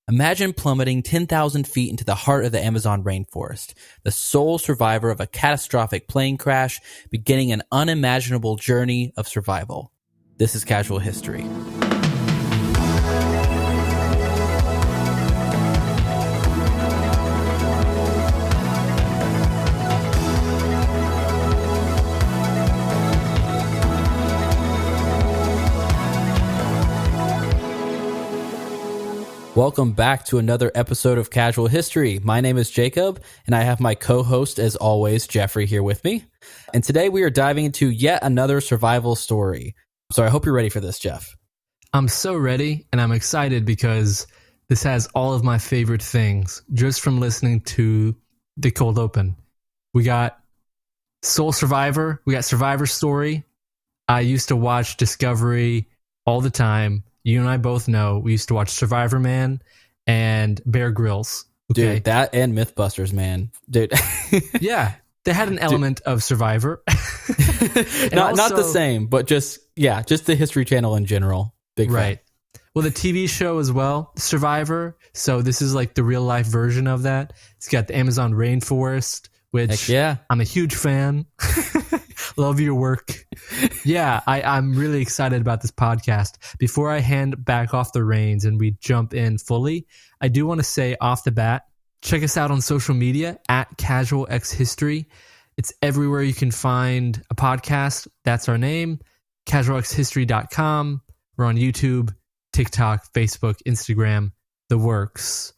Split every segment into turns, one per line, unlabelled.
Imagine plummeting 10,000 feet into the heart of the Amazon rainforest, the sole survivor of a catastrophic plane crash, beginning an unimaginable journey of survival. This is Casual History. Welcome back to another episode of Casual History. My name is Jacob, and I have my co-host, as always, Jeffrey, here with me. And today we are diving into yet another survival story. So I hope you're ready for this, Jeff.
I'm so ready, and I'm excited because this has all of my favorite things just from listening to the cold open. We got Soul Survivor, we got Survivor Story. I used to watch Discovery all the time. You and I both know we used to watch Survivor Man and Bear Grylls. Okay?
Dude, that and Mythbusters, man. Dude.
Yeah, they had an element of Survivor.
not the same, but just the History Channel in general. Big
right.
fan.
Well, the TV show as well, Survivor. So this is like the real life version of that. It's got the Amazon rainforest, which I'm a huge fan. Love your work. Yeah, I'm really excited about this podcast. Before I hand back off the reins and we jump in fully, I do want to say off the bat, check us out on social media at Casual X History. It's everywhere you can find a podcast. That's our name, casualxhistory.com. We're on YouTube, TikTok, Facebook, Instagram, the works.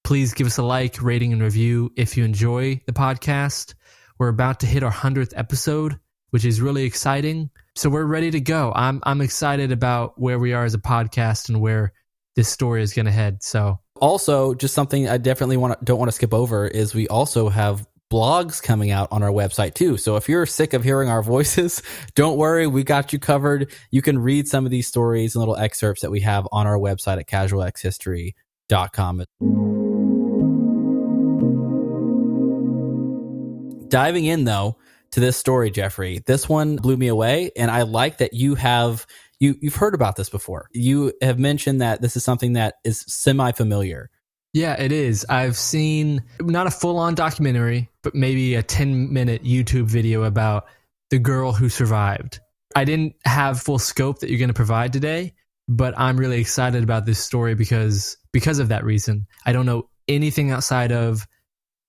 Please give us a like, rating, and review if you enjoy the podcast. We're about to hit our 100th episode, which is really exciting. So we're ready to go. I'm excited about where we are as a podcast and where this story is going to head. So
also, just something I definitely don't want to skip over is we also have blogs coming out on our website too. So if you're sick of hearing our voices, don't worry, we got you covered. You can read some of these stories and little excerpts that we have on our website at casualxhistory.com. Diving in, though, to this story, Jeffrey, this one blew me away, and I like that you've heard about this before. You have mentioned that this is something that is semi-familiar.
Yeah, it is. I've seen not a full-on documentary, but maybe a 10-minute YouTube video about the girl who survived. I didn't have full scope that you're going to provide today, but I'm really excited about this story because of that reason. I don't know anything outside of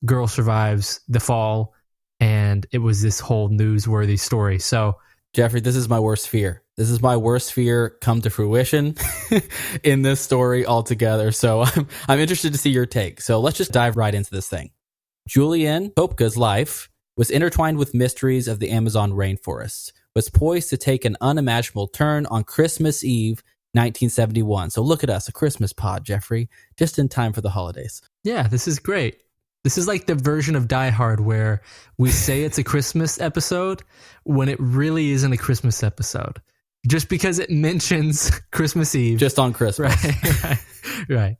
girl survives the fall, and it was this whole newsworthy story. So,
Jeffrey, this is my worst fear. This is my worst fear come to fruition in this story altogether. So I'm interested to see your take. So let's just dive right into this thing. Juliane Koepcke's life was intertwined with mysteries of the Amazon rainforests, was poised to take an unimaginable turn on Christmas Eve, 1971. So look at us, a Christmas pod, Jeffrey, just in time for the holidays.
Yeah, this is great. This is like the version of Die Hard where we say it's a Christmas episode when it really isn't a Christmas episode. Just because it mentions Christmas Eve.
Just on Christmas.
Right.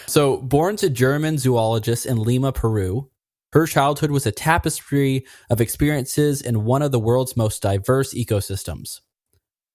So, born to German zoologists in Lima, Peru, her childhood was a tapestry of experiences in one of the world's most diverse ecosystems.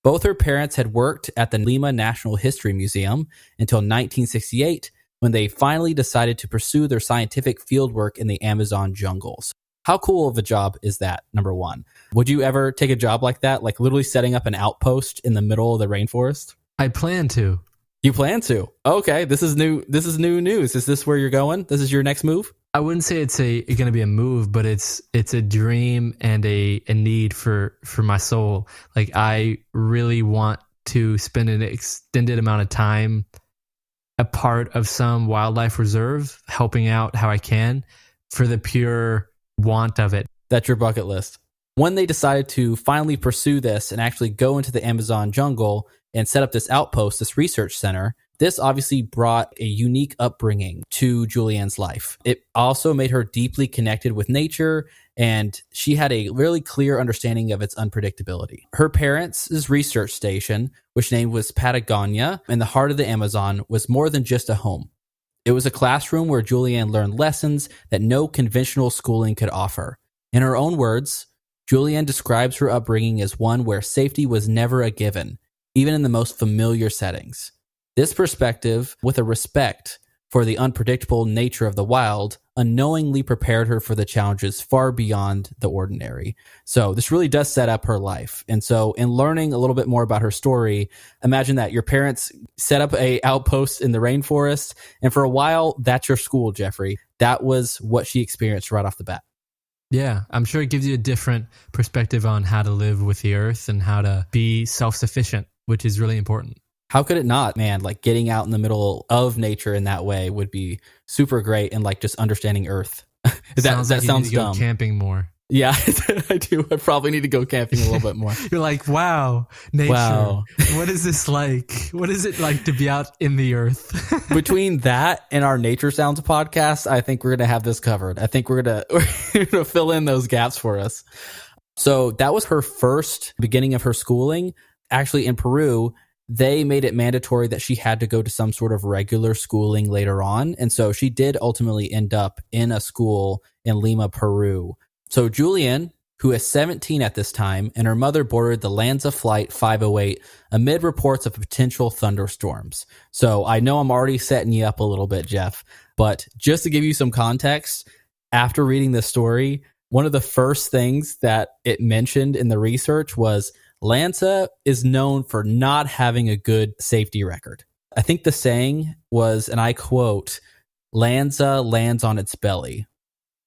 Both her parents had worked at the Lima National History Museum until 1968, when they finally decided to pursue their scientific fieldwork in the Amazon jungles. How cool of a job is that, number one? Would you ever take a job like that, like literally setting up an outpost in the middle of the rainforest?
I plan to.
You plan to? Okay, this is new news. Is this where you're going? This is your next move?
I wouldn't say it's going to be a move, but it's a dream and a need for my soul. Like, I really want to spend an extended amount of time a part of some wildlife reserve, helping out how I can for the pure want of it.
That's your bucket list. When they decided to finally pursue this and actually go into the Amazon jungle and set up this outpost, this research center, this obviously brought a unique upbringing to Juliane's life. It also made her deeply connected with nature, and she had a really clear understanding of its unpredictability. Her parents' research station, which named was Patagonia, in the heart of the Amazon, was more than just a home. It was a classroom where Juliane learned lessons that no conventional schooling could offer. In her own words, Juliane describes her upbringing as one where safety was never a given, even in the most familiar settings. This perspective, with a respect for the unpredictable nature of the wild unknowingly prepared her for the challenges far beyond the ordinary. So this really does set up her life. And so in learning a little bit more about her story, imagine that your parents set up a outpost in the rainforest, and for a while, that's your school, Jeffrey. That was what she experienced right off the bat.
Yeah, I'm sure it gives you a different perspective on how to live with the earth and how to be self-sufficient, which is really important.
How could it not, man? Like getting out in the middle of nature in that way would be super great, and like just understanding Earth.
Sounds dumb. Go camping more.
Yeah, I do. I probably need to go camping a little bit more.
You're like, wow, nature. Wow. What is this like? What is it like to be out in the earth?
Between that and our Nature Sounds podcast, I think we're going to have this covered. I think we're going to fill in those gaps for us. So that was her first beginning of her schooling. Actually, in Peru, they made it mandatory that she had to go to some sort of regular schooling later on. And so she did ultimately end up in a school in Lima, Peru. So Juliane, who is 17 at this time, and her mother boarded the Lanza Flight 508 amid reports of potential thunderstorms. So I know I'm already setting you up a little bit, Jeff, but just to give you some context, after reading this story, one of the first things that it mentioned in the research was Lanza is known for not having a good safety record. I think the saying was, and I quote, "Lanza lands on its belly."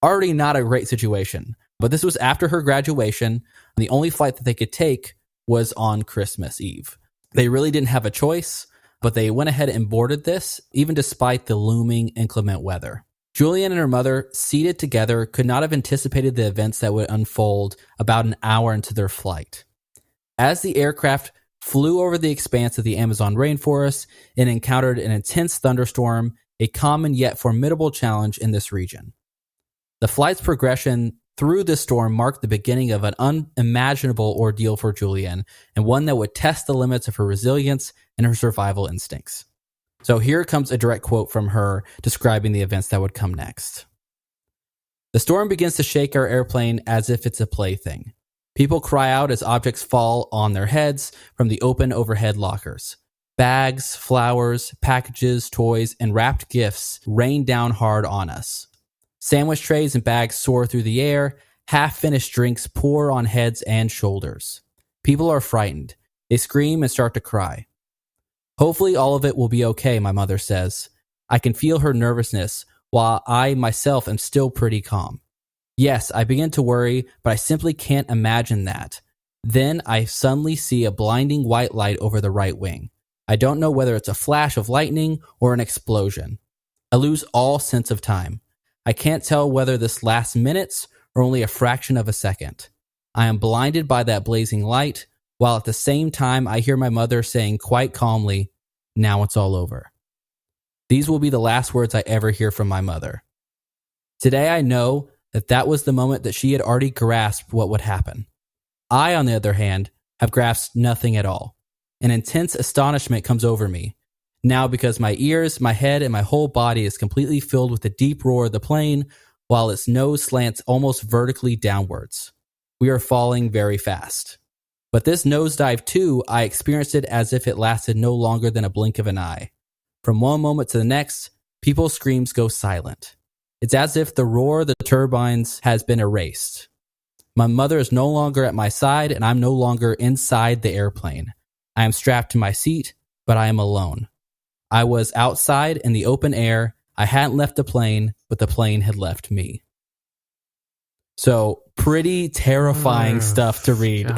Already not a great situation, but this was after her graduation, and the only flight that they could take was on Christmas Eve. They really didn't have a choice, but they went ahead and boarded this, even despite the looming inclement weather. Juliane and her mother, seated together, could not have anticipated the events that would unfold about an hour into their flight. As the aircraft flew over the expanse of the Amazon rainforest and encountered an intense thunderstorm, a common yet formidable challenge in this region. The flight's progression through this storm marked the beginning of an unimaginable ordeal for Juliane, and one that would test the limits of her resilience and her survival instincts. So here comes a direct quote from her describing the events that would come next. "The storm begins to shake our airplane as if it's a plaything. People cry out as objects fall on their heads from the open overhead lockers. Bags, flowers, packages, toys, and wrapped gifts rain down hard on us. Sandwich trays and bags soar through the air. Half-finished drinks pour on heads and shoulders. People are frightened. They scream and start to cry. Hopefully all of it will be okay," my mother says. I can feel her nervousness, while I myself am still pretty calm. Yes, I begin to worry, but I simply can't imagine that. Then I suddenly see a blinding white light over the right wing. I don't know whether it's a flash of lightning or an explosion. I lose all sense of time. I can't tell whether this lasts minutes or only a fraction of a second. I am blinded by that blazing light, while at the same time I hear my mother saying quite calmly, "Now it's all over." These will be the last words I ever hear from my mother. Today I know that was the moment that she had already grasped what would happen. I, on the other hand, have grasped nothing at all. An intense astonishment comes over me. Now because my ears, my head, and my whole body is completely filled with the deep roar of the plane, while its nose slants almost vertically downwards. We are falling very fast. But this nosedive too, I experienced it as if it lasted no longer than a blink of an eye. From one moment to the next, people's screams go silent. It's as if the roar of the turbines has been erased. My mother is no longer at my side, and I'm no longer inside the airplane. I am strapped to my seat, but I am alone. I was outside in the open air. I hadn't left the plane, but the plane had left me. So pretty terrifying stuff to read.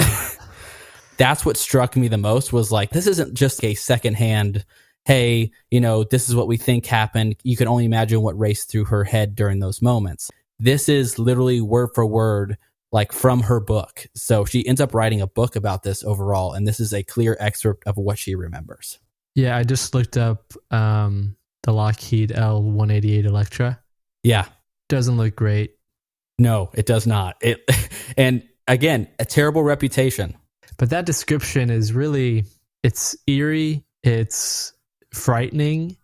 That's what struck me the most, was like, this isn't just a secondhand, hey, this is what we think happened. You can only imagine what raced through her head during those moments. This is literally word for word, like from her book. So she ends up writing a book about this overall, and this is a clear excerpt of what she remembers.
Yeah, I just looked up the Lockheed L-188 Electra.
Yeah.
Doesn't look great.
No, it does not. And again, a terrible reputation.
But that description is really, it's eerie, it's frightening,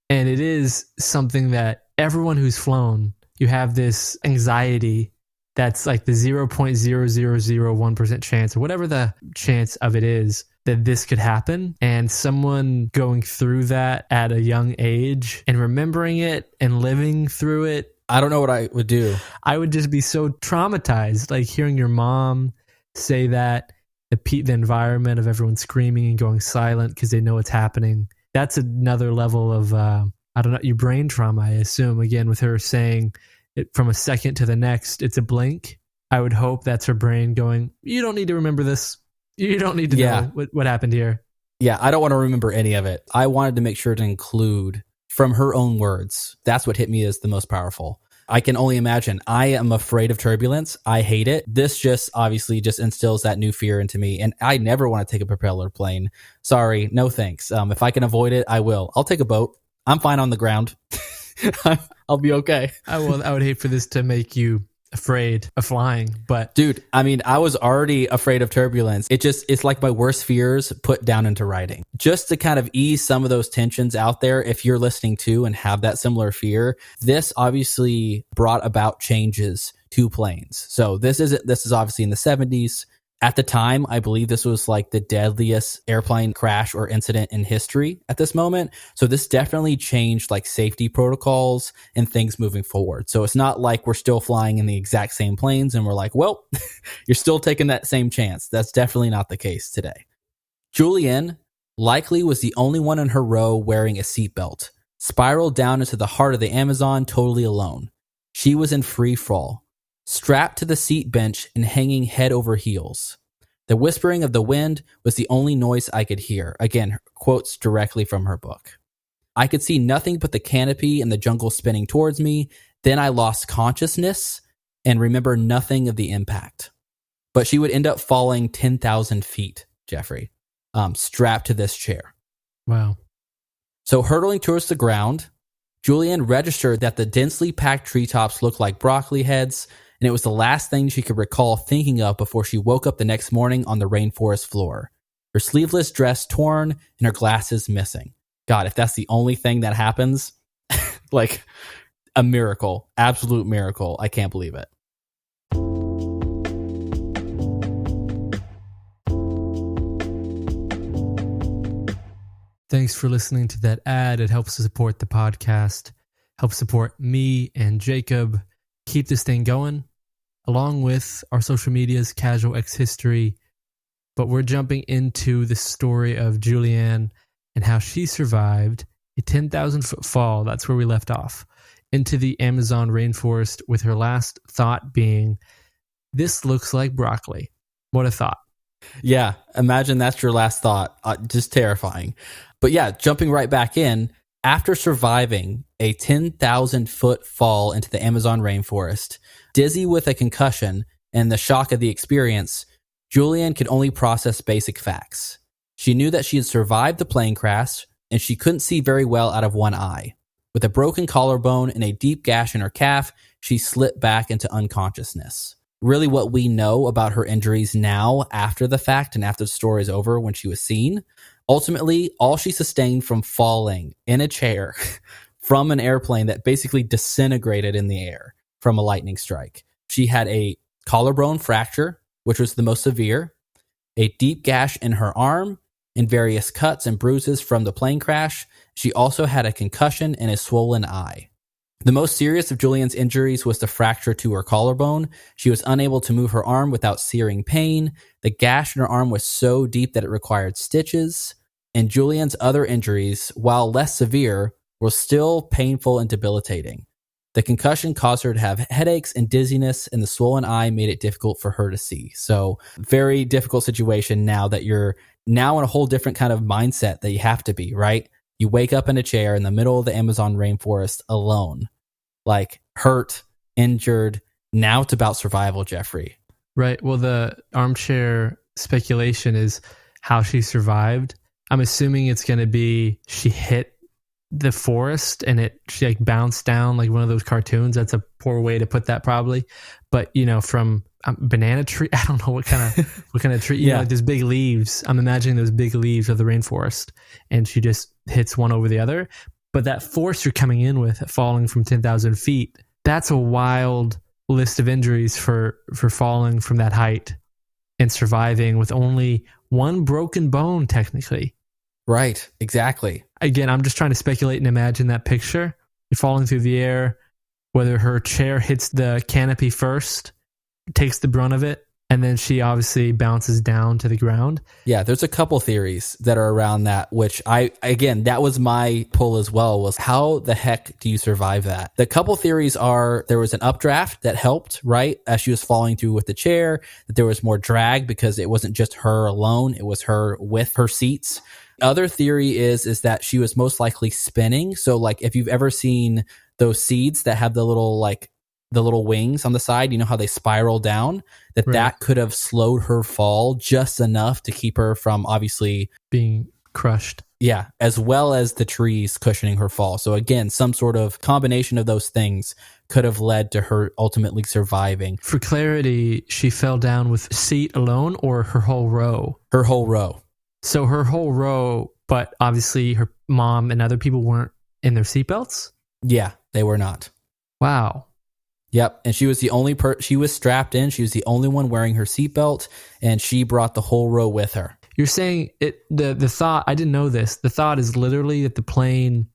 and it is something that everyone who's flown, you have this anxiety that's like the 0.0001% chance, or whatever the chance of it is, that this could happen. And someone going through that at a young age and remembering it and living through it,
I don't know what I would do.
I would just be so traumatized, like hearing your mom say that, the environment of everyone screaming and going silent because they know what's happening. That's another level of, I don't know, your brain trauma, I assume, again, with her saying it from a second to the next, it's a blink. I would hope that's her brain going, you don't need to remember this. You don't need to know what happened here.
Yeah, I don't want to remember any of it. I wanted to make sure to include from her own words. That's what hit me as the most powerful. I can only imagine. I am afraid of turbulence. I hate it. This just obviously just instills that new fear into me. And I never want to take a propeller plane. Sorry, no thanks. If I can avoid it, I will. I'll take a boat. I'm fine on the ground. I'll be okay.
I would hate for this to make you afraid of flying, but
dude, I mean, I was already afraid of turbulence. It's like my worst fears put down into writing, just to kind of ease some of those tensions out there. If you're listening to and have that similar fear, this obviously brought about changes to planes. So this is obviously in the 70s. At the time, I believe this was like the deadliest airplane crash or incident in history at this moment. So this definitely changed like safety protocols and things moving forward. So it's not like we're still flying in the exact same planes and we're like, well, you're still taking that same chance. That's definitely not the case today. Juliane likely was the only one in her row wearing a seatbelt, spiraled down into the heart of the Amazon totally alone. She was in free fall, strapped to the seat bench and hanging head over heels. The whispering of the wind was the only noise I could hear. Again, quotes directly from her book. I could see nothing but the canopy and the jungle spinning towards me. Then I lost consciousness and remember nothing of the impact. But she would end up falling 10,000 feet, Jeffrey, strapped to this chair.
Wow.
So hurtling towards the ground, Juliane registered that the densely packed treetops looked like broccoli heads, and it was the last thing she could recall thinking of before she woke up the next morning on the rainforest floor. Her sleeveless dress torn and her glasses missing. God, if that's the only thing that happens, like a miracle, absolute miracle. I can't believe it.
Thanks for listening to that ad. It helps to support the podcast, helps support me and Jacob keep this thing going, along with our social medias, Casual X History. But we're jumping into the story of Juliane and how she survived a 10,000-foot fall. That's where we left off, into the Amazon rainforest, with her last thought being, this looks like broccoli. What a thought.
Yeah, imagine that's your last thought. Just terrifying. But yeah, jumping right back in, after surviving a 10,000-foot fall into the Amazon rainforest, dizzy with a concussion and the shock of the experience, Juliane could only process basic facts. She knew that she had survived the plane crash, and she couldn't see very well out of one eye. With a broken collarbone and a deep gash in her calf, she slipped back into unconsciousness. Really what we know about her injuries now after the fact and after the story is over when she was seen. Ultimately, all she sustained from falling in a chair from an airplane that basically disintegrated in the air from a lightning strike. She had a collarbone fracture, which was the most severe, a deep gash in her arm, and various cuts and bruises from the plane crash. She also had a concussion and a swollen eye. The most serious of Juliane's injuries was the fracture to her collarbone. She was unable to move her arm without searing pain. The gash in her arm was so deep that it required stitches. And Juliane's other injuries, while less severe, were still painful and debilitating. The concussion caused her to have headaches and dizziness, and the swollen eye made it difficult for her to see. So, very difficult situation now that you're now in a whole different kind of mindset that you have to be, right? You wake up in a chair in the middle of the Amazon rainforest alone, like hurt, injured. Now it's about survival, Jeffrey.
Right. Well, the armchair speculation is how she survived. I'm assuming it's going to be she hit the forest and she like bounced down like one of those cartoons. That's a poor way to put that probably. But, you know, from banana tree, I don't know what kind of tree, you know, like those big leaves. I'm imagining those big leaves of the rainforest, and she just hits one over the other. But that force you're coming in with, falling from 10,000 feet, that's a wild list of injuries for falling from that height and surviving with only one broken bone, technically.
Right, exactly.
Again, I'm just trying to speculate and imagine that picture. You're falling through the air, whether her chair hits the canopy first, takes the brunt of it, and then she obviously bounces down to the ground.
Yeah, there's a couple theories that are around that, which that was my pull as well, was how the heck do you survive that? The couple theories are there was an updraft that helped, right? As she was falling through with the chair, that there was more drag because it wasn't just her alone, it was her with her seats. Other theory is that she was most likely spinning. So like if you've ever seen those seeds that have the little wings on the side, you know how they spiral down, that could have slowed her fall just enough to keep her from obviously
being crushed.
Yeah, as well as the trees cushioning her fall. So again, some sort of combination of those things could have led to her ultimately surviving.
For clarity, she fell down with seat alone or her whole row?
Her whole row.
So her whole row, but obviously her mom and other people weren't in their seatbelts?
Yeah, they were not.
Wow.
Yep, and she was the only she was strapped in. She was the only one wearing her seatbelt, and she brought the whole row with her.
You're saying the thought, I didn't know this. The thought is literally that the plane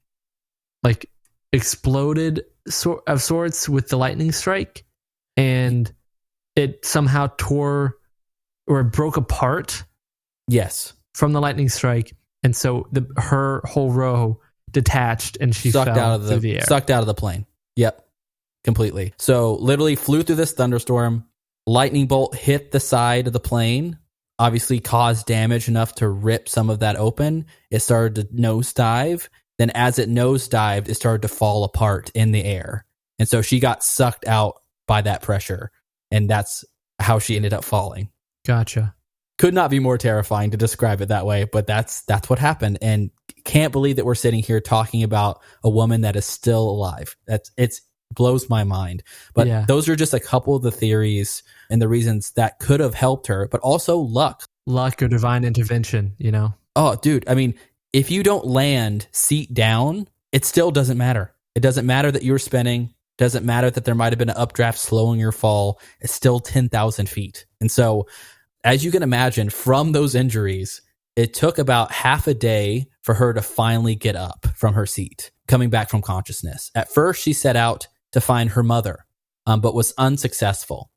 like exploded of sorts with the lightning strike, and it somehow tore or it broke apart.
Yes.
From the lightning strike, and so her whole row detached and she
sucked
fell
out of
through the air.
Sucked out of the plane. Yep. Completely. So literally flew through this thunderstorm. Lightning bolt hit the side of the plane, obviously caused damage enough to rip some of that open. It started to nosedive. Then as it nosedived, it started to fall apart in the air. And so she got sucked out by that pressure. And that's how she ended up falling.
Gotcha.
Could not be more terrifying to describe it that way, but that's what happened. And can't believe that we're sitting here talking about a woman that is still alive. It blows my mind. But those are just a couple of the theories and the reasons that could have helped her, but also luck.
Luck or divine intervention, you know?
Oh, dude. I mean, if you don't land seat down, it still doesn't matter. It doesn't matter that you were spinning. It doesn't matter that there might have been an updraft slowing your fall. It's still 10,000 feet. And so, as you can imagine, from those injuries, it took about half a day for her to finally get up from her seat, coming back from consciousness. At first, she set out to find her mother, but was unsuccessful.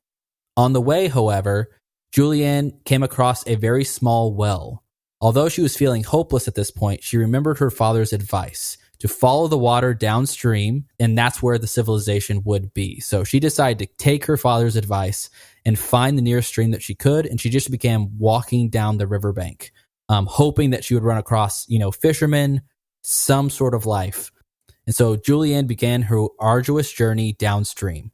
On the way, however, Juliane came across a very small well. Although she was feeling hopeless at this point, she remembered her father's advice to follow the water downstream, and that's where the civilization would be. So she decided to take her father's advice and find the nearest stream that she could, and she just began walking down the riverbank, hoping that she would run across, fishermen, some sort of life. And so Juliane began her arduous journey downstream.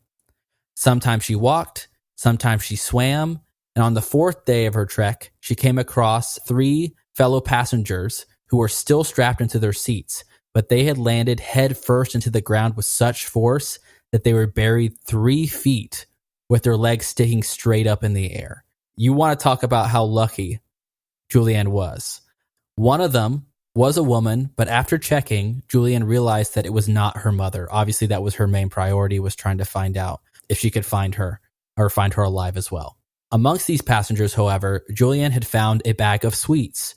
Sometimes she walked, sometimes she swam, and on the fourth day of her trek, she came across 3 fellow passengers who were still strapped into their seats, but they had landed head first into the ground with such force that they were buried 3 feet with their legs sticking straight up in the air. You want to talk about how lucky Juliane was. One of them was a woman, but after checking, Juliane realized that it was not her mother. Obviously, that was her main priority, was trying to find out if she could find her or find her alive as well. Amongst these passengers, however, Juliane had found a bag of sweets.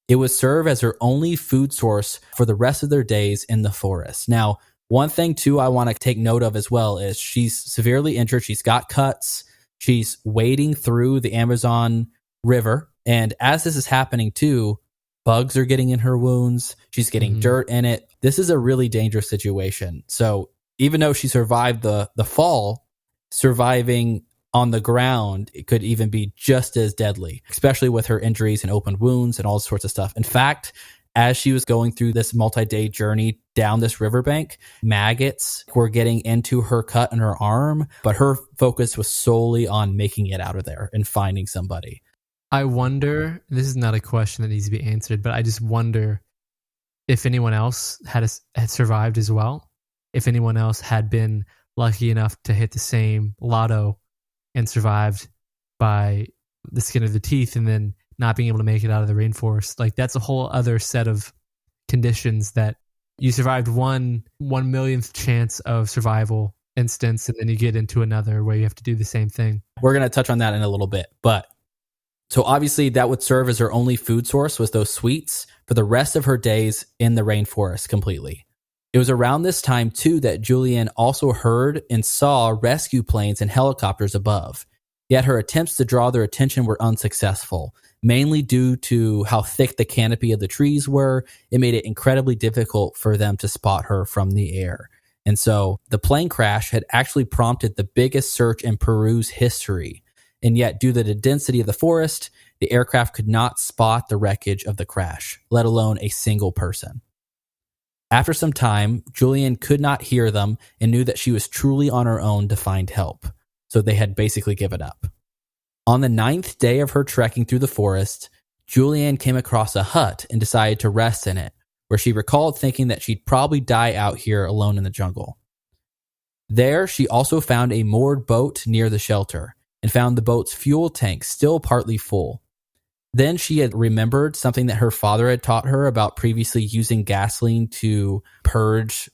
It would serve as her only food source for the rest of their days in the forest. Now, one thing, too, I want to take note of as well is she's severely injured. She's got cuts. She's wading through the Amazon River. And as this is happening, too, bugs are getting in her wounds. She's getting dirt in it. This is a really dangerous situation. So even though she survived the fall, surviving on the ground, it could even be just as deadly, especially with her injuries and open wounds and all sorts of stuff. In fact, as she was going through this multi-day journey down this riverbank, maggots were getting into her cut in her arm, but her focus was solely on making it out of there and finding somebody.
I wonder, this is not a question that needs to be answered, but I just wonder if anyone else had survived as well, if anyone else had been lucky enough to hit the same lotto and survived by the skin of the teeth and then not being able to make it out of the rainforest. Like, that's a whole other set of conditions that you survived 1/1,000,000th chance of survival instance, and then you get into another where you have to do the same thing.
We're going to touch on that in a little bit. But so obviously that would serve as her only food source, was those sweets, for the rest of her days in the rainforest completely. It was around this time too that Juliane also heard and saw rescue planes and helicopters above. Yet her attempts to draw their attention were unsuccessful, mainly due to how thick the canopy of the trees were. It made it incredibly difficult for them to spot her from the air. And so the plane crash had actually prompted the biggest search in Peru's history. And yet, due to the density of the forest, the aircraft could not spot the wreckage of the crash, let alone a single person. After some time, Juliane could not hear them and knew that she was truly on her own to find help. So they had basically given up. On the 9th day of her trekking through the forest, Juliane came across a hut and decided to rest in it, where she recalled thinking that she'd probably die out here alone in the jungle. There, she also found a moored boat near the shelter and found the boat's fuel tank still partly full. Then she had remembered something that her father had taught her about previously using gasoline to purge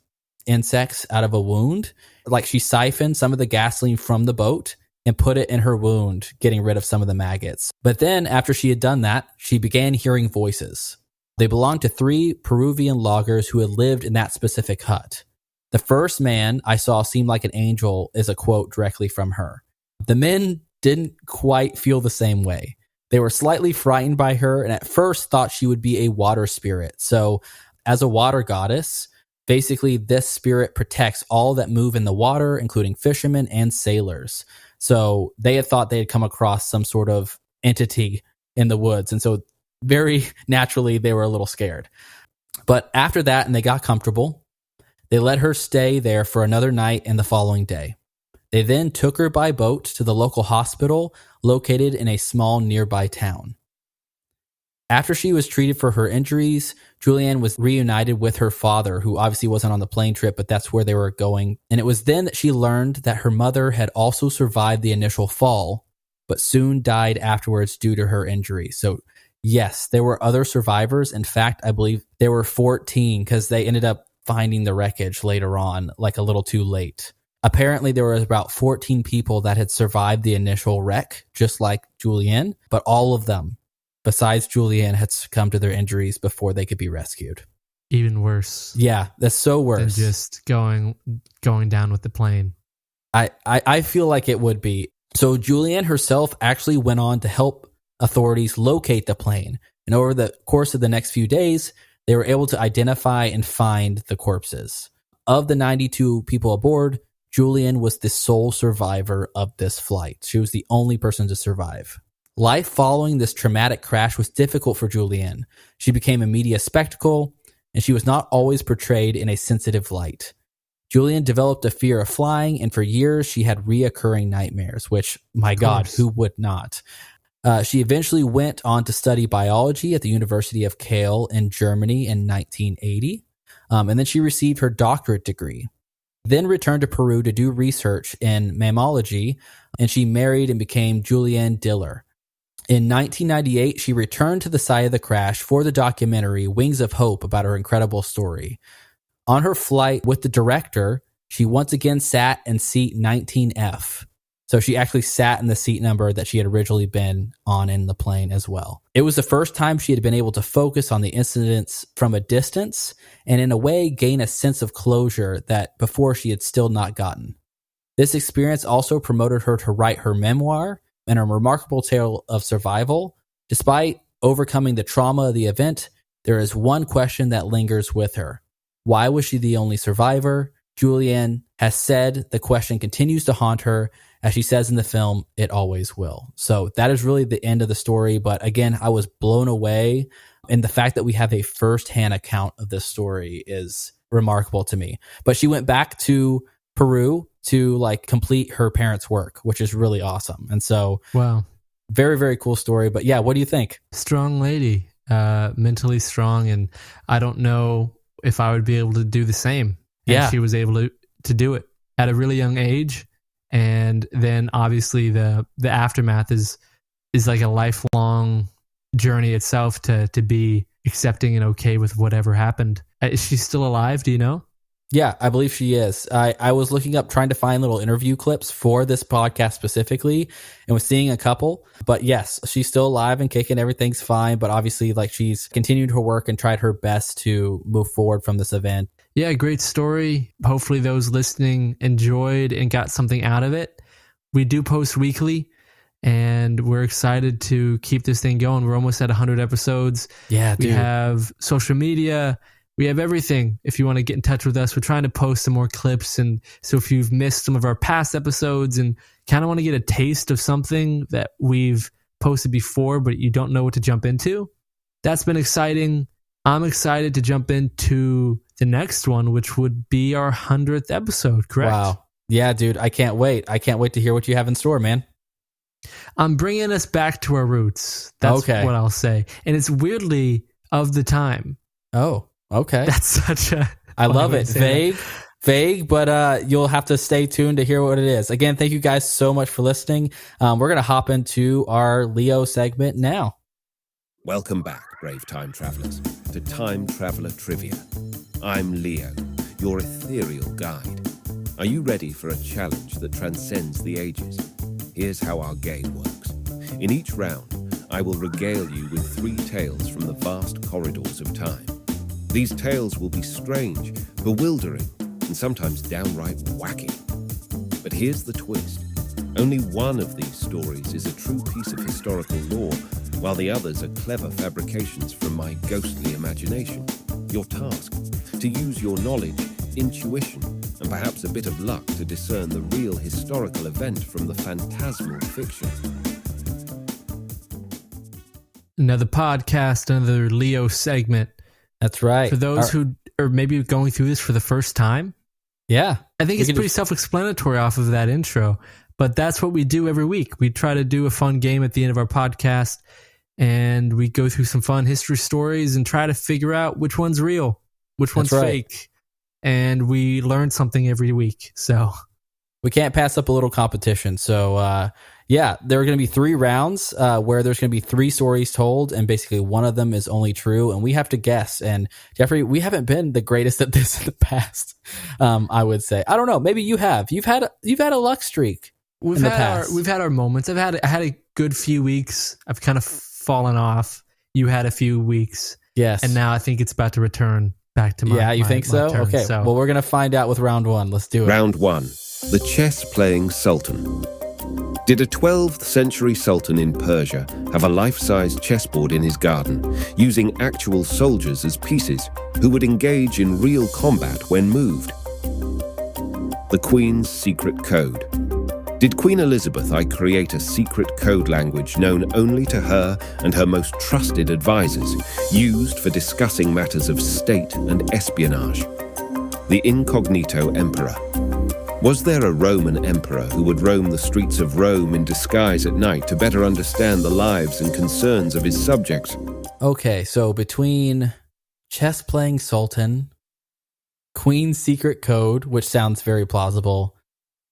insects out of a wound. Like, she siphoned some of the gasoline from the boat and put it in her wound, getting rid of some of the maggots. But then after she had done that, she began hearing voices. They belonged to 3 Peruvian loggers who had lived in that specific hut. The first man I saw seemed like an angel is a quote directly from her. The men didn't quite feel the same way. They were slightly frightened by her and at first thought she would be a water spirit. So as a water goddess, basically this spirit protects all that move in the water, including fishermen and sailors. So they had thought they had come across some sort of entity in the woods. And so very naturally, they were a little scared. But after that, and they got comfortable, they let her stay there for another night and the following day. They then took her by boat to the local hospital located in a small nearby town. After she was treated for her injuries, Juliane was reunited with her father, who obviously wasn't on the plane trip, but that's where they were going. And it was then that she learned that her mother had also survived the initial fall, but soon died afterwards due to her injuries. So yes, there were other survivors. In fact, I believe there were 14 because they ended up finding the wreckage later on, like a little too late. Apparently, there was about 14 people that had survived the initial wreck, just like Juliane, but all of them, besides Juliane, had succumbed to their injuries before they could be rescued.
Even worse.
Yeah, that's so worse
than just going down with the plane.
I feel like it would be. So Juliane herself actually went on to help authorities locate the plane. And over the course of the next few days, they were able to identify and find the corpses. Of the 92 people aboard, Juliane was the sole survivor of this flight. She was the only person to survive. Life following this traumatic crash was difficult for Juliane. She became a media spectacle, and she was not always portrayed in a sensitive light. Juliane developed a fear of flying, and for years she had reoccurring nightmares, which, my God, who would not? She eventually went on to study biology at the University of Kassel in Germany in 1980, and then she received her doctorate degree. Then returned to Peru to do research in mammalogy, and she married and became Juliane Diller. In 1998, she returned to the site of the crash for the documentary Wings of Hope about her incredible story. On her flight with the director, she once again sat in seat 19F. So she actually sat in the seat number that she had originally been on in the plane as well. It was the first time she had been able to focus on the incidents from a distance and in a way gain a sense of closure that before she had still not gotten. This experience also promoted her to write her memoir and a remarkable tale of survival. Despite overcoming the trauma of the event, there is one question that lingers with her. Why was she the only survivor? Juliane has said the question continues to haunt her. As she says in the film, it always will. So that is really the end of the story. But again, I was blown away. And the fact that we have a firsthand account of this story is remarkable to me. But she went back to Peru to complete her parents' work, which is really awesome. And so,
wow,
very, very cool story. But yeah, what do you think?
Strong lady, mentally strong. And I don't know if I would be able to do the same. And she was able to do it at a really young age. And then obviously the aftermath is like a lifelong journey itself to be accepting and okay with whatever happened. Is she still alive? Do you know?
Yeah, I believe she is. I was looking up, trying to find little interview clips for this podcast specifically, and was seeing a couple. But yes, she's still alive and kicking. Everything's fine. But obviously, like, she's continued her work and tried her best to move forward from this event.
Yeah, great story. Hopefully those listening enjoyed and got something out of it. We do post weekly, and we're excited to keep this thing going. We're almost at 100 episodes.
Yeah, dude.
We have social media. We have everything. If you want to get in touch with us, we're trying to post some more clips. And so if you've missed some of our past episodes and kind of want to get a taste of something that we've posted before, but you don't know what to jump into, that's been exciting. I'm excited to jump into the next one, which would be our 100th episode, correct?
Wow. Yeah, dude. I can't wait. I can't wait to hear what you have in store, man.
I'm bringing us back to our roots. That's what I'll say. And it's weirdly of the time.
Oh. Okay.
That's such a...
I love it. Vague, but you'll have to stay tuned to hear what it is. Again, thank you guys so much for listening. We're going to hop into our Leo segment now.
Welcome back, brave time travelers, to Time Traveler Trivia. I'm Leo, your ethereal guide. Are you ready for a challenge that transcends the ages? Here's how our game works. In each round, I will regale you with 3 tales from the vast corridors of time. These tales will be strange, bewildering, and sometimes downright wacky. But here's the twist. Only one of these stories is a true piece of historical lore, while the others are clever fabrications from my ghostly imagination. Your task, to use your knowledge, intuition, and perhaps a bit of luck to discern the real historical event from the phantasmal fiction.
Another podcast, another Leo segment.
That's right.
For those who are maybe going through this for the first time.
Yeah.
I think it's pretty self-explanatory off of that intro, but that's what we do every week. We try to do a fun game at the end of our podcast, and we go through some fun history stories and try to figure out which one's real, which one's fake. And we learn something every week. So
we can't pass up a little competition. So, yeah, there are going to be 3 rounds where there's going to be 3 stories told, and basically one of them is only true, and we have to guess. And Jeffrey, we haven't been the greatest at this in the past. I would say, I don't know, maybe you have. You've had a luck streak. We've
had our moments. I had a good few weeks. I've kind of fallen off. You had a few weeks,
yes,
and now I think it's about to return back to my.
Yeah, you think so?
Turn,
okay.
So.
Well, we're gonna find out with round 1. Let's do it.
Round 1: the chess-playing sultan. Did a 12th century sultan in Persia have a life-size chessboard in his garden, using actual soldiers as pieces who would engage in real combat when moved? The Queen's secret code. Did Queen Elizabeth I create a secret code language known only to her and her most trusted advisors, used for discussing matters of state and espionage? The incognito emperor. Was there a Roman emperor who would roam the streets of Rome in disguise at night to better understand the lives and concerns of his subjects?
Okay, so between chess-playing sultan, Queen's secret code, which sounds very plausible,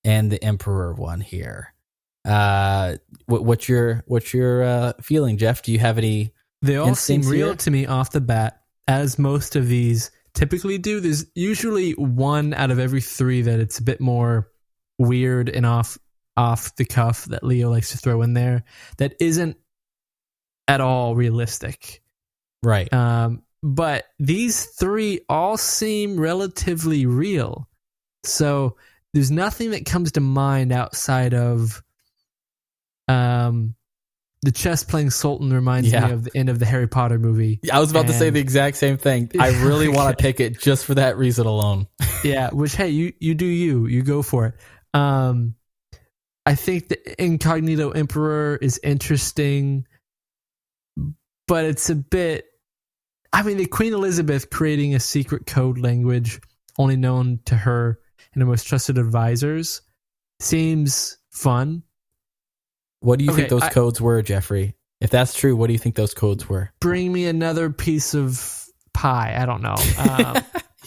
and the emperor one here, what's your feeling, Jeff? Do you have any?
They all seem real
here?
to me off the bat, as most of these typically do. There's usually one out of every 3 that it's a bit more weird and off the cuff that Leo likes to throw in there that isn't at all realistic.
Right.
But these 3 all seem relatively real. So there's nothing that comes to mind outside of the chess-playing sultan reminds me of the end of the Harry Potter movie.
I was about to say the exact same thing. I really want to pick it just for that reason alone.
Yeah, which, hey, you do you go for it. I think the incognito emperor is interesting, but it's a bit... I mean, the Queen Elizabeth creating a secret code language only known to her and her most trusted advisors seems fun.
What do you think those codes were, Jeffrey? If that's true, what do you think those codes were?
Bring me another piece of pie. I don't know.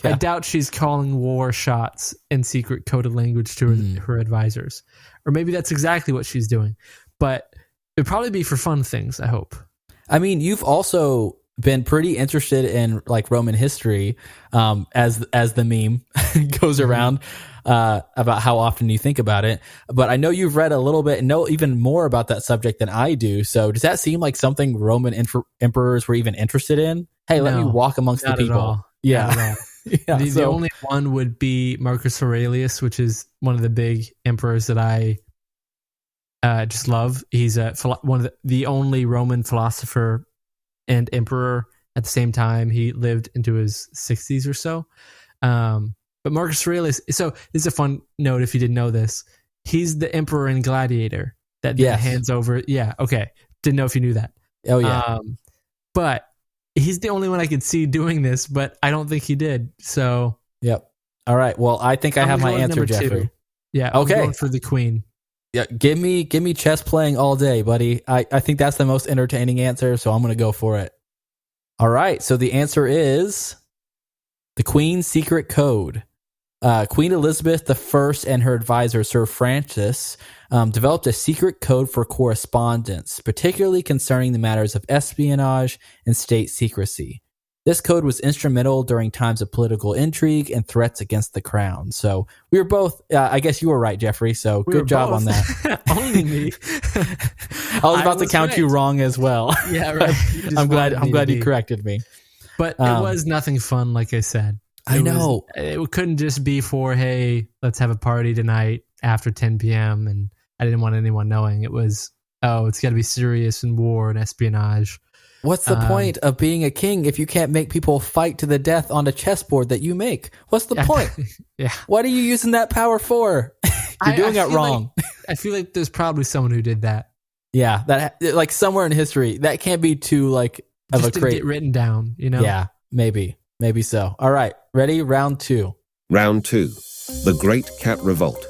I doubt she's calling war shots in secret coded language to her advisors. Or maybe that's exactly what she's doing. But it'd probably be for fun things, I hope.
I mean, you've also been pretty interested in like Roman history, as the meme goes around, about how often you think about it. But I know you've read a little bit and know even more about that subject than I do. So does that seem like something Roman emperors were even interested in? Hey, let me walk amongst the people. Yeah. Yeah,
the only one would be Marcus Aurelius, which is one of the big emperors that I just love. He's one of the only Roman philosopher and emperor at the same time. He lived into his 60s or so. But Marcus Aurelius, so this is a fun note if you didn't know this. He's the emperor in Gladiator that then hands over. Yeah, okay. Didn't know if you knew that.
Oh, yeah.
But he's the only one I could see doing this, but I don't think he did. So,
yep. All right. Well, I think I have my answer, Jeffrey.
2. Yeah.
Okay.
I'm going for the queen.
Yeah. Give me chess playing all day, buddy. I think that's the most entertaining answer, so I'm going to go for it. All right. So the answer is the Queen's Secret Code. Queen Elizabeth I and her advisor, Sir Francis, developed a secret code for correspondence, particularly concerning the matters of espionage and state secrecy. This code was instrumental during times of political intrigue and threats against the crown. So we were both, I guess you were right, Jeffrey. So good job on that.
Only me.
I was about to count you wrong as well.
Yeah, right.
I'm glad you corrected me.
But it was nothing fun, like I said.
I know.
It couldn't just be for, hey, let's have a party tonight after 10 p.m. And I didn't want anyone knowing. It was, it's got to be serious in war and espionage.
What's the point of being a king if you can't make people fight to the death on a chessboard that you make? What's the point?
Yeah.
What are you using that power for? You're doing it wrong.
I feel like there's probably someone who did that.
Yeah, that like somewhere in history. That can't be too like of
just
a great
get written down, you know?
Yeah, maybe so. All right, ready? Round 2.
Round 2. The Great Cat Revolt.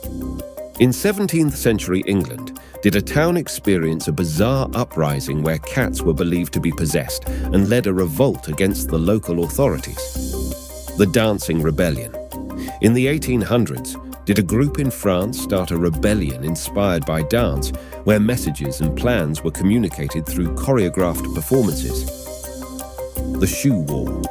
In 17th century England, did a town experience a bizarre uprising where cats were believed to be possessed and led a revolt against the local authorities? The Dancing Rebellion. In the 1800s, did a group in France start a rebellion inspired by dance, where messages and plans were communicated through choreographed performances? The Shoe War.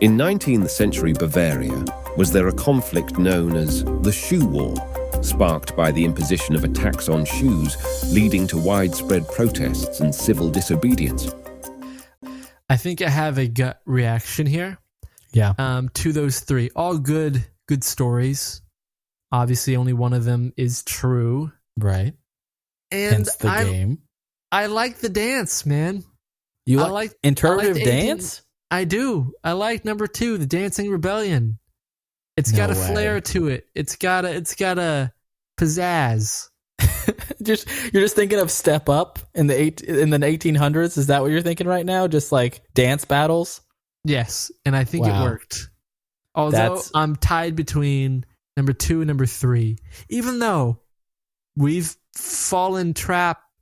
In 19th century Bavaria, was there a conflict known as the Shoe War, sparked by the imposition of a tax on shoes, leading to widespread protests and civil disobedience?
I think I have a gut reaction here.
Yeah.
To those 3. All good stories. Obviously, only one of them is true.
Right.
And
hence the game.
I like the dance, man.
You like interpretive dance?
I do. I like number 2, the Dancing Rebellion. It's got a flair to it. It's got a pizzazz.
You're just thinking of Step Up in the 1800s. Is that what you're thinking right now? Just like dance battles?
Yes, and I think it worked. Although I'm tied between number 2 and number 3, even though we've fallen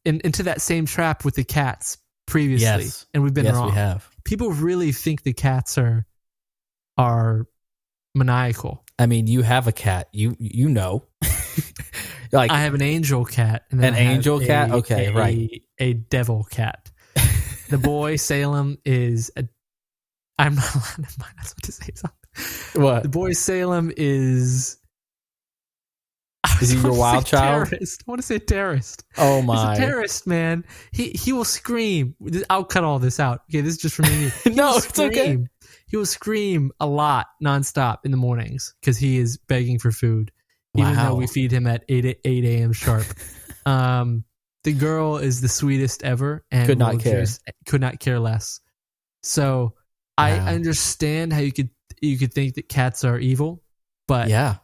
into that same trap with the cats previously, and we've been wrong.
We have.
People really think the cats are maniacal.
I mean, you have a cat. You know.
Like I have an angel cat. And then
an angel cat? Okay, right.
A devil cat. The boy Salem is I'm not allowed to say something.
What?
The boy Salem is...
Is he your wild child?
Terrorist. I want to say terrorist.
Oh my!
He's a terrorist, man. He will scream. I'll cut all this out. Okay, this is just for me.
No, it's okay.
He will scream a lot nonstop in the mornings because he is begging for food, even though we feed him at 8 a.m. sharp. The girl is the sweetest ever and
could not
care less. So I understand how you could think that cats are evil, but
yeah.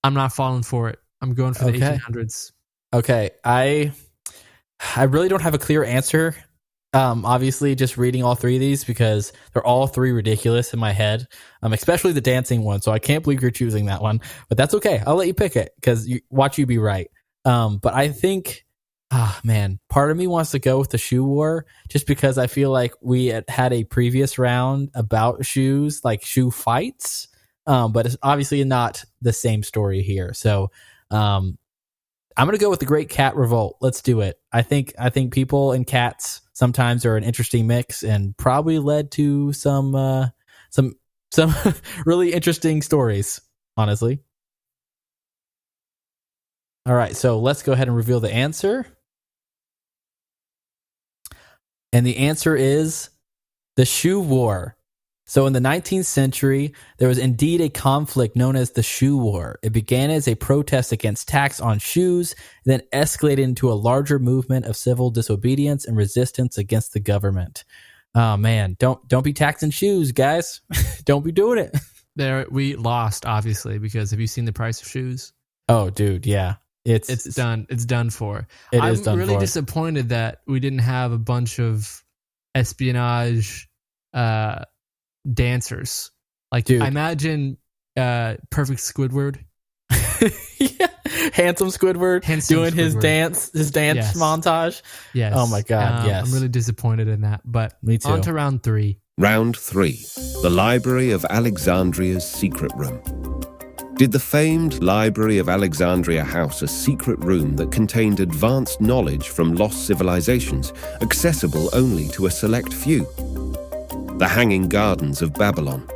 I'm not falling for it. I'm going for the 1800s.
Okay. I really don't have a clear answer. Obviously, just reading all 3 of these because they're all 3 ridiculous in my head, especially the dancing one. So I can't believe you're choosing that one, but that's okay. I'll let you pick it because watch you be right. But I think, part of me wants to go with the shoe war just because I feel like we had a previous round about shoes, like shoe fights. But it's obviously not the same story here. So I'm going to go with the Great Cat Revolt. Let's do it. I think people and cats sometimes are an interesting mix and probably led to some really interesting stories, honestly. All right, so let's go ahead and reveal the answer. And the answer is the Shoe War. So in the 19th century, there was indeed a conflict known as the Shoe War. It began as a protest against tax on shoes, then escalated into a larger movement of civil disobedience and resistance against the government. Oh man, don't be taxing shoes, guys. Don't be doing it.
There, we lost, obviously, because have you seen the price of shoes?
Oh, dude, yeah. It's
done. It's done for.
I'm
really disappointed that we didn't have a bunch of espionage dancers. Like, dude. I imagine Perfect Squidward.
Yeah. Handsome Squidward doing
Squidward.
his dance montage.
Yes.
Oh my God, yes.
I'm really disappointed in that. But
me too.
On to round 3.
Round 3. The Library of Alexandria's Secret Room. Did the famed Library of Alexandria house a secret room that contained advanced knowledge from lost civilizations, accessible only to a select few? The Hanging Gardens of Babylon.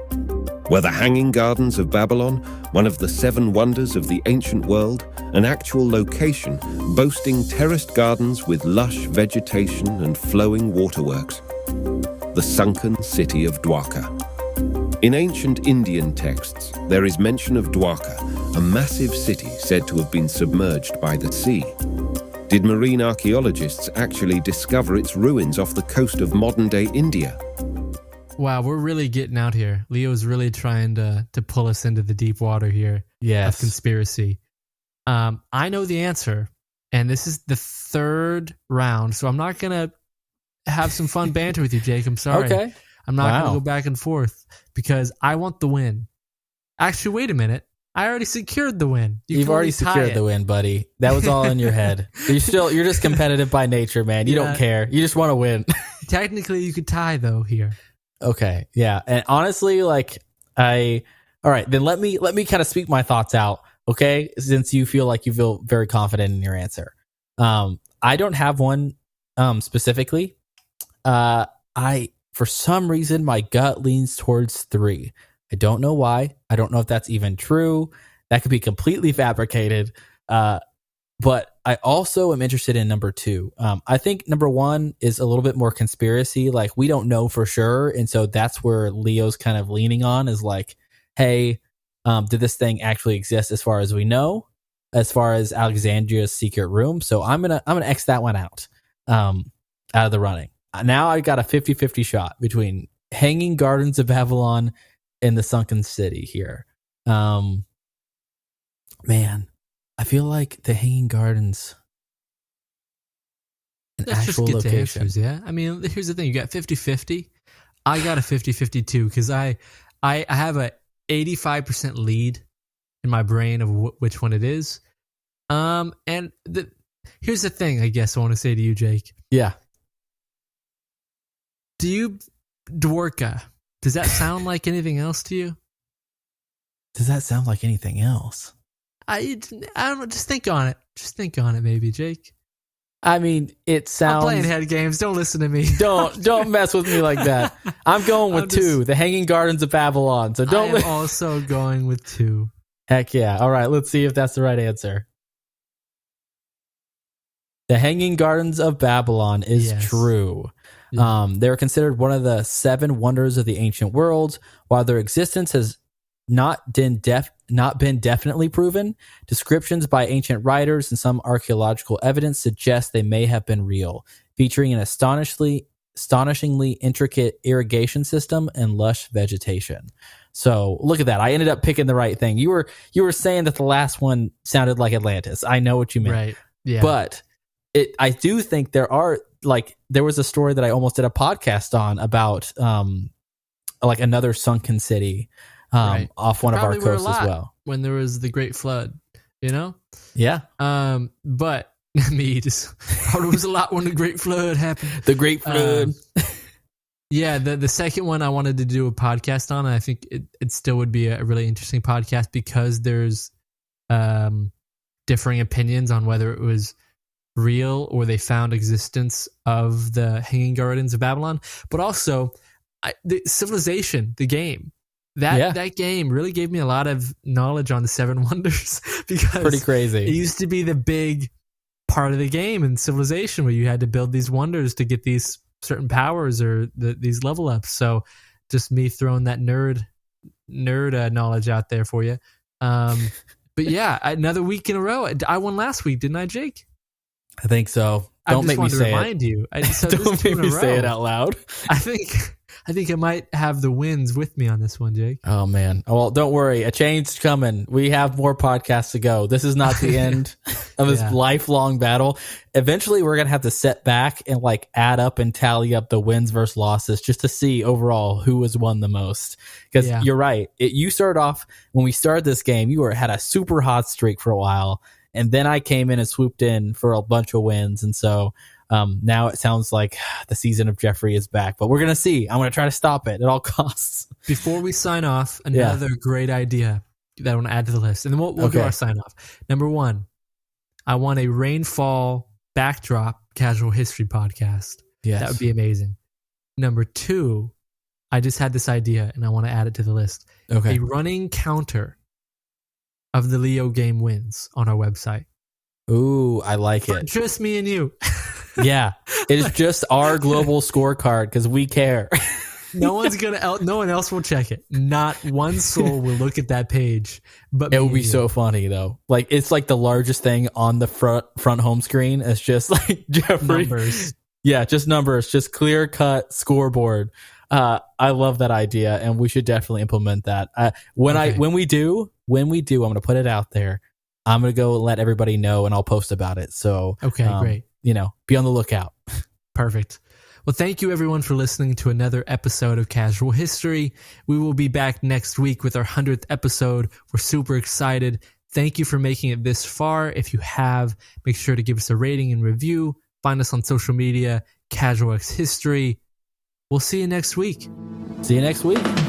Were the Hanging Gardens of Babylon one of the 7 wonders of the ancient world, an actual location boasting terraced gardens with lush vegetation and flowing waterworks? The sunken city of Dwarka. In ancient Indian texts, there is mention of Dwarka, a massive city said to have been submerged by the sea. Did marine archaeologists actually discover its ruins off the coast of modern-day India?
Wow, we're really getting out here. Leo's really trying to pull us into the deep water here.
Yes.
Of conspiracy. I know the answer, and this is the 3rd round, so I'm not going to have some fun banter with you, Jake. I'm sorry.
Okay.
I'm not going to go back and forth because I want the win. Actually, wait a minute. I already secured the win.
You've already secured the win, buddy. That was all in your head. You're just competitive by nature, man. You don't care. You just want to win.
Technically, you could tie though here.
Okay. Yeah. And honestly, all right, then let me kind of speak my thoughts out. Okay. Since you feel very confident in your answer. I don't have one, specifically. For some reason, my gut leans towards 3. I don't know why. I don't know if that's even true. That could be completely fabricated. But I also am interested in number 2. I think number 1 is a little bit more conspiracy. Like, we don't know for sure. And so that's where Leo's kind of leaning on is like, hey, did this thing actually exist as far as we know, as far as Alexandria's secret room? So I'm going to X that one out of the running. Now I got a 50-50 shot between Hanging Gardens of Babylon and the Sunken City here. Man, I feel like the Hanging Gardens,
Let's actual just get location. To answers, yeah. I mean, here's the thing: you got 50-50. I got a 50-50 too because I have a 85% lead in my brain of which one it is. And here's the thing: I guess I want to say to you, Jake.
Yeah.
Dwarka, does that sound like anything else to you?
Does that sound like anything else?
I don't know. Just think on it. Just think on it, maybe, Jake.
I mean, it sounds.
I'm playing head games. Don't listen to me.
Don't mess with me like that. I'm going with 2, the Hanging Gardens of Babylon. So don't.
I'm also going with 2.
Heck yeah! All right, let's see if that's the right answer. The Hanging Gardens of Babylon is true. Yeah. They were considered one of the 7 wonders of the ancient world. While their existence has not been definitely proven, descriptions by ancient writers and some archaeological evidence suggest they may have been real, featuring an astonishingly intricate irrigation system and lush vegetation. So look at that. I ended up picking the right thing. You were saying that the last one sounded like Atlantis. I know what you meant.
Right. Yeah.
But I do think there was a story that I almost did a podcast on about like another sunken city off one of our coasts as well.
When there was the Great Flood, you know?
Yeah.
But me just there was a lot when the Great Flood happened.
The Great Flood.
Yeah, the second one I wanted to do a podcast on, and I think it still would be a really interesting podcast because there's differing opinions on whether it was real or they found existence of the Hanging Gardens of Babylon, but also the Civilization, the game. That game really gave me a lot of knowledge on the Seven Wonders because
pretty crazy.
It used to be the big part of the game in Civilization where you had to build these wonders to get these certain powers or these level ups. So just me throwing that nerd knowledge out there for you. But yeah, another week in a row. I won last week, didn't I, Jake?
I think so. Don't make me say
it. You.
Don't make me say it out loud.
I think I might have the wins with me on this one, Jake.
Oh man. Well, don't worry. A change's coming. We have more podcasts to go. This is not the end of this lifelong battle. Eventually, we're gonna have to sit back and like add up and tally up the wins versus losses just to see overall who has won the most. Because you're right. You started off when we started this game. You had a super hot streak for a while, and then I came in and swooped in for a bunch of wins, and so. Now it sounds like the season of Jeffrey is back, but we're going to see. I'm going to try to stop it at all costs.
Before we sign off, another great idea that I want to add to the list. And then we'll do our sign off. Number 1, I want a rainfall backdrop casual history podcast.
Yes.
That would be amazing. Number 2, I just had this idea and I want to add it to the list.
Okay.
A running counter of the Leo game wins on our website.
Ooh, I like it.
Just me and you.
Yeah, it is just our global scorecard because we care.
No one else will check it. Not one soul will look at that page. But
it will be so funny though. Like it's like the largest thing on the front home screen. It's just like Jeffrey.
Numbers.
Yeah, just numbers, just clear cut scoreboard. I love that idea, and we should definitely implement that. When we do, I'm going to put it out there. I'm going to go let everybody know, and I'll post about it. So
great.
Be on the lookout.
Perfect. Well, thank you everyone for listening to another episode of Casual History. We will be back next week with our 100th episode. We're super excited. Thank you for making it this far. If you have, make sure to give us a rating and review. Find us on social media, Casual X History. We'll see you next week.
See you next week.